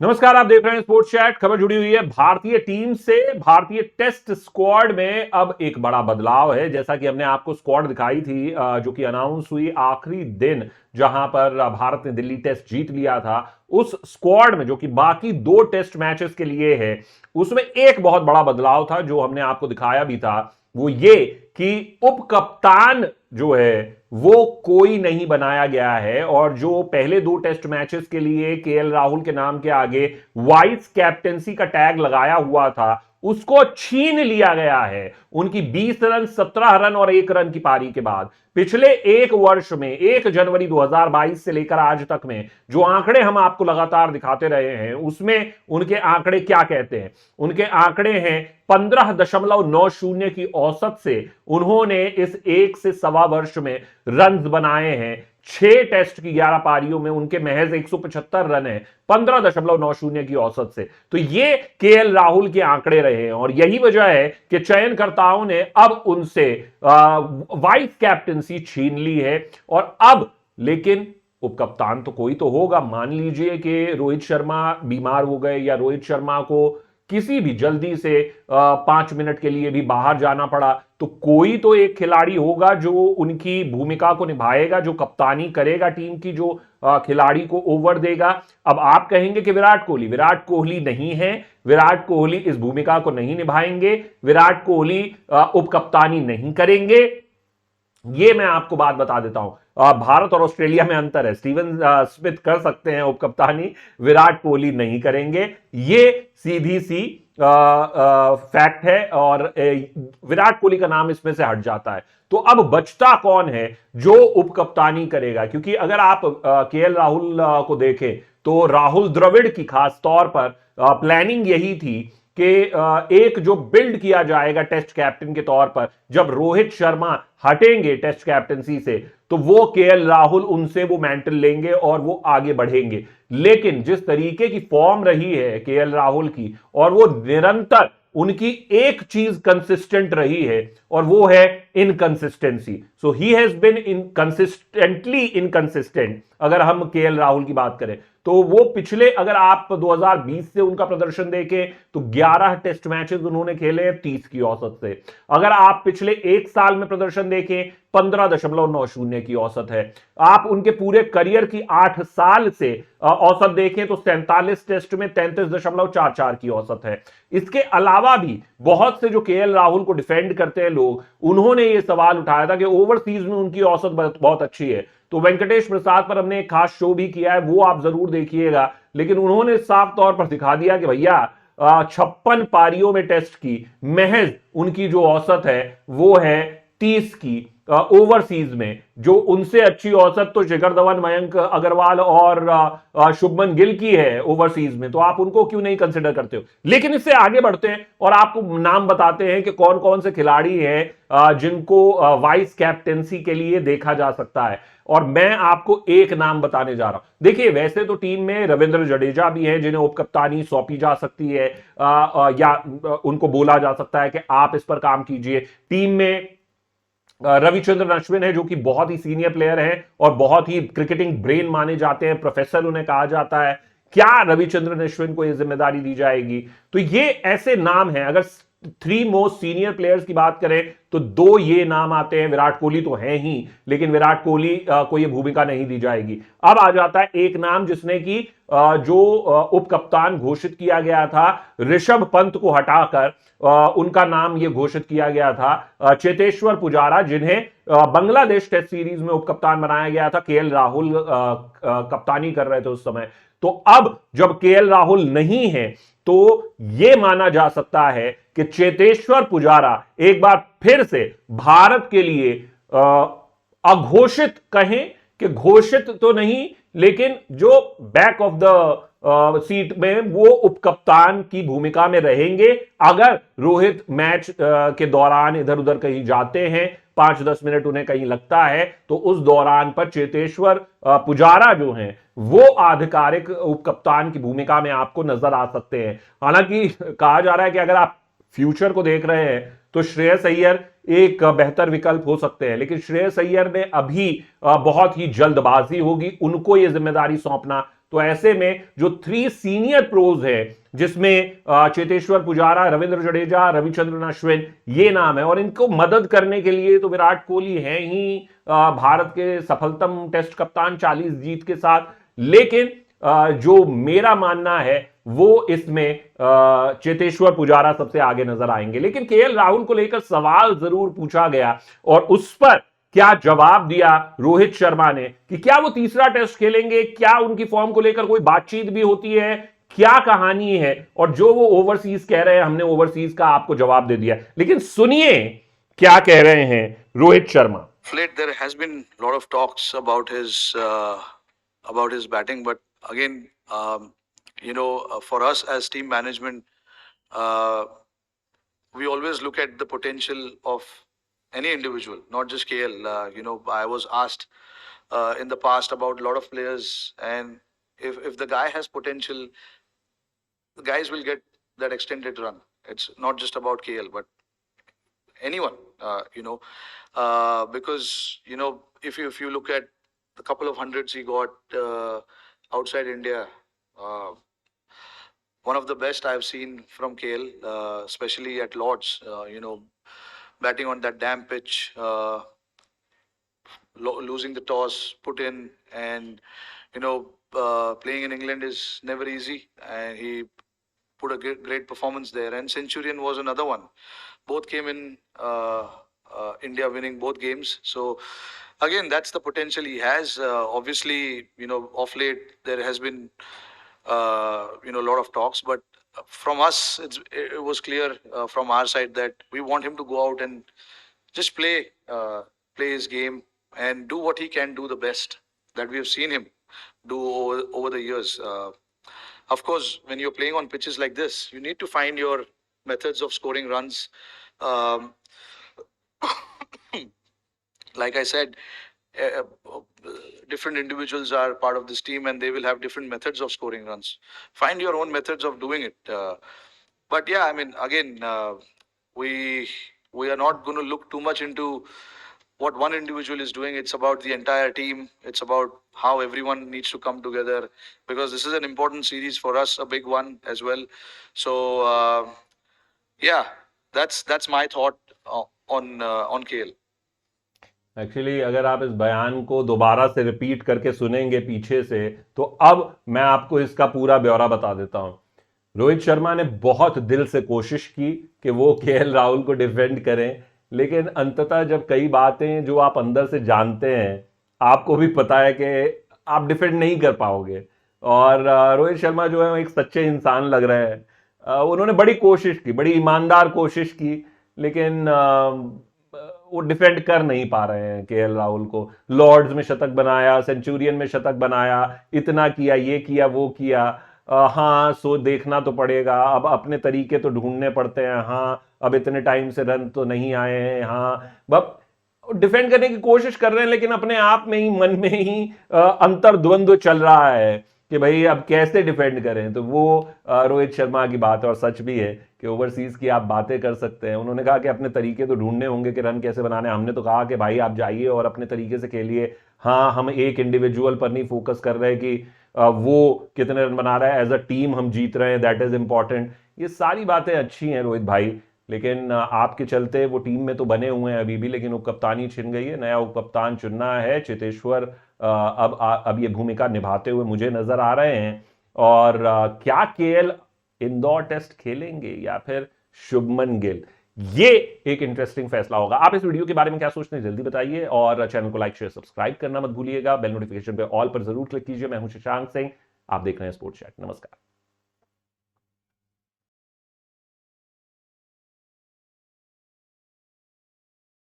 नमस्कार, आप देख रहे हैं स्पोर्ट्स चैट। खबर जुड़ी हुई है भारतीय टीम से। भारतीय टेस्ट स्क्वाड में अब एक बड़ा बदलाव है। जैसा कि हमने आपको स्क्वाड दिखाई थी जो कि अनाउंस हुई आखिरी दिन, जहां पर भारत ने दिल्ली टेस्ट जीत लिया था। उस स्क्वाड में जो कि बाकी दो टेस्ट मैचेस के लिए है, उसमें एक बहुत बड़ा बदलाव था जो हमने आपको दिखाया भी था। वो ये कि उप कप्तान जो है वो कोई नहीं बनाया गया है, और जो पहले दो टेस्ट मैचेस के लिए केएल राहुल के नाम के आगे वाइस कैप्टेंसी का टैग लगाया हुआ था, उसको छीन लिया गया है। उनकी 20 रन, 17 रन और 1 रन की पारी के बाद पिछले एक वर्ष में 1 जनवरी 2022 से लेकर आज तक में जो आंकड़े हम आपको लगातार दिखाते रहे हैं, उसमें उनके आंकड़े क्या कहते हैं? उनके आंकड़े हैं 15.90 की औसत से उन्होंने इस एक से सवा वर्ष में रन बनाए हैं। 6 टेस्ट की 11 पारियों में उनके महज 175 रन है 15.90 की औसत से। तो ये केएल राहुल के आंकड़े रहे हैं, और यही वजह है कि चयनकर्ताओं ने अब उनसे वाइस कैप्टेंसी छीन ली है। और अब लेकिन उपकप्तान तो कोई तो होगा। मान लीजिए कि रोहित शर्मा बीमार हो गए, या रोहित शर्मा को किसी भी जल्दी से 5 मिनट के लिए भी बाहर जाना पड़ा, तो कोई तो एक खिलाड़ी होगा जो उनकी भूमिका को निभाएगा, जो कप्तानी करेगा टीम की, जो खिलाड़ी को ओवर देगा। अब आप कहेंगे कि विराट कोहली नहीं है, विराट कोहली इस भूमिका को नहीं निभाएंगे, विराट कोहली उप कप्तानी नहीं करेंगे। ये मैं आपको बात बता देता हूं। भारत और ऑस्ट्रेलिया में अंतर है। स्टीवन स्मिथ कर सकते हैं उप कप्तानी, विराट कोहली नहीं करेंगे। ये सीधी सी फैक्ट है, और विराट कोहली का नाम इसमें से हट जाता है। तो अब बचता कौन है जो उप कप्तानी करेगा? क्योंकि अगर आप केएल राहुल को देखें तो राहुल द्रविड़ की खास तौर पर प्लानिंग यही थी कि एक जो बिल्ड किया जाएगा टेस्ट कैप्टन के तौर पर, जब रोहित शर्मा हटेंगे टेस्ट कैप्टनसी से, तो वो केएल राहुल उनसे वो मैंटल लेंगे और वो आगे बढ़ेंगे। लेकिन जिस तरीके की फॉर्म रही है केएल राहुल की, और वो निरंतर उनकी एक चीज कंसिस्टेंट रही है, और वो है inconsistency. So he has been inconsistently inconsistent. अगर हम केएल राहुल की बात करें तो वो पिछले, अगर आप 2020 से उनका प्रदर्शन देखें तो 11 टेस्ट मैचेस उन्होंने खेले 30 की औसत से। अगर आप पिछले एक साल में प्रदर्शन देखें 15.90 की औसत है। आप उनके पूरे करियर की 8 साल से औसत देखें तो 47 टेस्ट में 33.44 की औसत है। इसके अलावा भी बहुत से जो केएल राहुल को डिफेंड करते हैं लोग, उन्होंने ये सवाल उठाया था कि ओवरसीज में उनकी औसत बहुत अच्छी है। तो वेंकटेश प्रसाद पर हमने एक खास शो भी किया है, वो आप जरूर देखिएगा। लेकिन उन्होंने साफ तौर पर दिखा दिया कि भैया 56 पारियों में टेस्ट की महज उनकी जो औसत है वो है 30 की। ओवरसीज में जो उनसे अच्छी औसत तो शिखर धवन, मयंक अग्रवाल और शुभमन गिल की है ओवरसीज में, तो आप उनको क्यों नहीं कंसिडर करते हो? लेकिन इससे आगे बढ़ते हैं और आपको नाम बताते हैं कि कौन कौन से खिलाड़ी हैं जिनको वाइस कैप्टेंसी के लिए देखा जा सकता है। और मैं आपको एक नाम बताने जा रहा हूं। देखिए, वैसे तो टीम में रविंद्र जडेजा भी हैं जिन्हें उपकप्तानी सौंपी जा सकती है, या उनको बोला जा सकता है कि आप इस पर काम कीजिए। टीम में रविचंद्रन अश्विन है जो कि बहुत ही सीनियर प्लेयर है और बहुत ही क्रिकेटिंग ब्रेन माने जाते हैं, प्रोफेसर उन्हें कहा जाता है। क्या रविचंद्रन अश्विन को यह जिम्मेदारी दी जाएगी? तो ये ऐसे नाम हैं। अगर 3 मोस्ट सीनियर प्लेयर्स की बात करें तो 2 ये नाम आते हैं। विराट कोहली तो है ही, लेकिन विराट कोहली को यह भूमिका नहीं दी जाएगी। अब आ जाता है एक नाम जिसने की जो उप कप्तान घोषित किया गया था, ऋषभ पंत को हटाकर उनका नाम यह घोषित किया गया था चेतेश्वर पुजारा, जिन्हें बांग्लादेश टेस्ट सीरीज में उप कप्तान बनाया गया था। केएल राहुल कप्तानी कर रहे थे उस समय। तो अब जब केएल राहुल नहीं है तो यह माना जा सकता है कि चेतेश्वर पुजारा एक बार फिर से भारत के लिए अघोषित, कहें कि घोषित तो नहीं, लेकिन जो बैक ऑफ द सीट में वो उपकप्तान की भूमिका में रहेंगे। अगर रोहित मैच के दौरान इधर उधर कहीं जाते हैं, 5-10 मिनट उन्हें कहीं लगता है, तो उस दौरान पर चेतेश्वर पुजारा जो हैं वो आधिकारिक उपकप्तान की भूमिका में आपको नजर आ सकते हैं। हालांकि कहा जा रहा है कि अगर आप फ्यूचर को देख रहे हैं तो श्रेयस अय्यर एक बेहतर विकल्प हो सकते हैं, लेकिन श्रेयस अय्यर ने अभी बहुत ही जल्दबाजी होगी उनको यह जिम्मेदारी सौंपना, तो ऐसे में जो 3 सीनियर प्रोज है, जिसमें चेतेश्वर पुजारा, रविंद्र जडेजा, रविचंद्रन अश्विन, ये नाम है, और इनको मदद करने के लिए तो विराट कोहली है ही भारत के सफलतम टेस्ट कप्तान 40 जीत के साथ। लेकिन जो मेरा मानना है वो इसमें चेतेश्वर पुजारा सबसे आगे नजर आएंगे। लेकिन केएल राहुल को लेकर सवाल जरूर पूछा गया और उस पर क्या जवाब दिया रोहित शर्मा ने कि क्या वो तीसरा टेस्ट खेलेंगे, क्या उनकी फॉर्म को लेकर कोई बातचीत भी होती है, क्या कहानी है, और जो वो ओवरसीज कह रहे हैं हमने ओवरसीज का आपको जवाब दे दिया। लेकिन सुनिए क्या कह रहे हैं Rohit Sharma. There has been a lot of talks about his batting, but again, for us as team management, we always look at the potential of any individual, not just KL. I was asked in the past about a lot of players, and if the guy has potential, the guys will get that extended run. It's not just about KL, but anyone, because if you look at the couple of hundreds he got outside India, one of the best I've seen from KL, especially at Lords. Batting on that damn pitch, losing the toss, put in, and playing in England is never easy, and he put a great performance there. And Centurion was another one. Both came in India winning both games. So again, that's the potential he has. Obviously, off late there has been a lot of talks, but from us, it was clear from our side that we want him to go out and just play his game and do what he can do the best that we have seen him do over the years. Of course, when you're playing on pitches like this, you need to find your methods of scoring runs. Like I said, different individuals are part of this team and they will have different methods of scoring runs. Find your own methods of doing it. But yeah, I mean, again, we are not going to look too much into what one individual is doing. It's about the entire team. It's about how everyone needs to come together, because this is an important series for us, a big one as well. So yeah, that's my thought on KL. Actually अगर आप इस बयान को दोबारा से repeat करके सुनेंगे पीछे से, तो अब मैं आपको इसका पूरा ब्यौरा बता देता हूं। रोहित शर्मा ने बहुत दिल से कोशिश की कि वो केएल राहुल को डिफेंड करें, लेकिन अंततः जब कई बातें जो आप अंदर से जानते हैं, आपको भी पता है कि आप डिफेंड नहीं कर पाओगे। और रोहित शर्मा जो है एक सच्चे इंसान लग रहे हैं। उन्होंने बड़ी कोशिश की, बड़ी ईमानदार कोशिश की, लेकिन वो डिफेंड कर नहीं पा रहे हैं केएल राहुल को। लॉर्ड्स में शतक बनाया, सेंचुरियन में शतक बनाया, इतना किया, ये किया, वो किया। हाँ, सो देखना तो पड़ेगा, अब अपने तरीके तो ढूंढने पड़ते हैं। हाँ, अब इतने टाइम से रन तो नहीं आए हैं। हाँ, बस डिफेंड करने की कोशिश कर रहे हैं, लेकिन अपने आप में ही, मन में ही अंतर्द्वंद्व चल रहा है कि भाई अब कैसे डिफेंड करें। तो वो रोहित शर्मा की बात है, और सच भी है कि ओवरसीज की आप बातें कर सकते हैं। उन्होंने कहा कि अपने तरीके तो ढूंढने होंगे कि रन कैसे बनाने। हमने तो कहा कि भाई आप जाइए और अपने तरीके से खेलिए। हाँ, हम एक इंडिविजुअल पर नहीं फोकस कर रहे कि वो कितने रन बना रहा है, एज अ टीम हम जीत रहे हैं, दैट इज इंपॉर्टेंट। ये सारी बातें अच्छी हैं रोहित भाई, लेकिन आपके चलते वो टीम में तो बने हुए हैं अभी भी, लेकिन उपकप्तानी छिन गई है। नया उपकप्तान चुनना है। चेतेश्वर अब ये भूमिका निभाते हुए मुझे नजर आ रहे हैं। और क्या केएल इंदौर टेस्ट खेलेंगे या फिर शुभमन गिल, ये एक इंटरेस्टिंग फैसला होगा। आप इस वीडियो के बारे में क्या सोचते हैं जल्दी बताइए, और चैनल को लाइक शेयर सब्सक्राइब करना मत भूलिएगा। बेल नोटिफिकेशन पे ऑल पर जरूर क्लिक कीजिए। मैं हूं शशांक सिंह, आप देख रहे हैं स्पोर्ट्स चैट। नमस्कार।